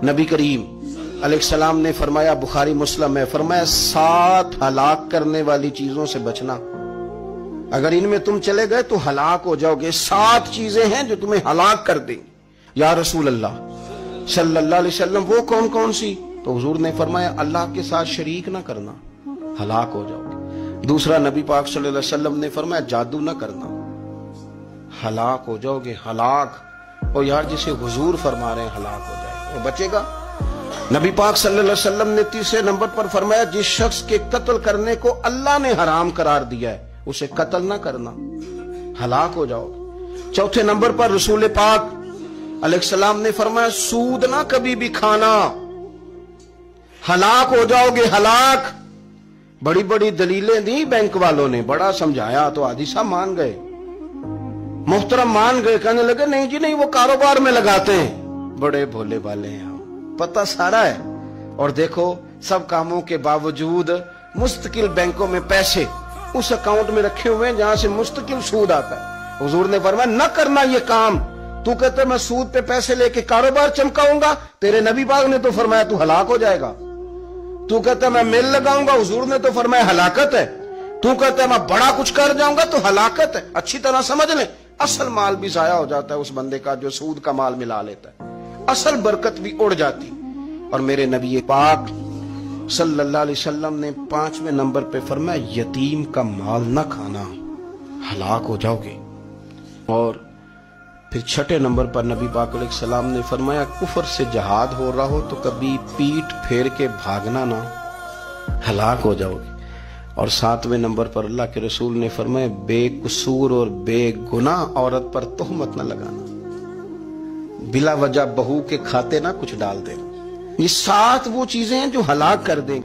नबी करीम अलैहिस्सलाम ने फरमाया, बुखारी मुस्लिम में फरमाया, 7 हलाक करने वाली चीजों से बचना, अगर इनमें तुम चले गए तो हलाक हो जाओगे। 7 चीजें हैं जो तुम्हें हलाक कर देंगी। या रसूल अल्लाह सल्लल्लाहु अलैहि वसल्लम, वो कौन कौन सी? तो हुजूर ने फरमाया, अल्लाह के साथ शरीक ना करना, हलाक हो जाओगे। दूसरा, नबी पाक सल्लल्लाहु अलैहि वसल्लम ने फरमाया, जादू ना करना, हलाक हो जाओगे, हलाक। और यार जिसे हुजूर फरमा रहे हैं हलाक हो जाए, वो बचेगा? नबी पाक सल्लल्लाहु अलैहि वसल्लम ने तीसरे नंबर पर फरमाया, जिस शख्स के कत्ल करने को अल्लाह ने हराम करार दिया है उसे कत्ल ना करना, हलाक हो जाओगे। चौथे नंबर पर रसूल पाक अलैहिस्सलाम ने फरमाया, सूद ना कभी भी खाना, हलाक हो जाओगे, हलाक। बड़ी बड़ी दलीलें दी बैंक वालों ने, बड़ा समझाया तो आदि साहब मान गए, मोहतरम मान गए, कहने लगे नहीं जी नहीं, वो कारोबार में लगाते हैं। बड़े भोले भाले हैं हम, पता सारा है। और देखो सब कामों के बावजूद मुस्तकिल बैंकों में पैसे उस अकाउंट में रखे हुए हैं जहां से मुस्तकिल सूद आता है। हुजूर ने फरमाया, न करना ये काम। तू कहता मैं सूद पे पैसे लेके कारोबार चमकाऊंगा, तेरे नबी पाक ने तो फरमाया तू हलाक हो जाएगा। तू कहता मैं मिल लगाऊंगा, हुजूर ने तो फरमाया हलाकत है। तू कहता मैं बड़ा कुछ कर जाऊंगा तो हलाकत है। अच्छी तरह समझ ले, असल माल भी जाया हो जाता है उस बंदे का जो सूद का माल मिला लेता है, असल बरकत भी उड़ जाती। और मेरे नबी पाक सल्लल्लाहु अलैहि वसल्लम ने 5वें नंबर पे फरमाया, यतीम का माल न खाना, हलाक हो जाओगे। और फिर 6ठे नंबर पर नबी पाक अलैहिस्सलाम ने फरमाया, कुफर से जहाद हो रहा हो तो कभी पीठ फेर के भागना ना, हलाक हो जाओगे। और 7वें नंबर पर अल्लाह के रसूल ने फरमाया, बेकसूर और बेगुनाह औरत पर तोहमत न लगाना, बिला वजह बहू के खाते ना कुछ डाल देना। ये 7 वो चीजें हैं जो हलाक कर देंगे।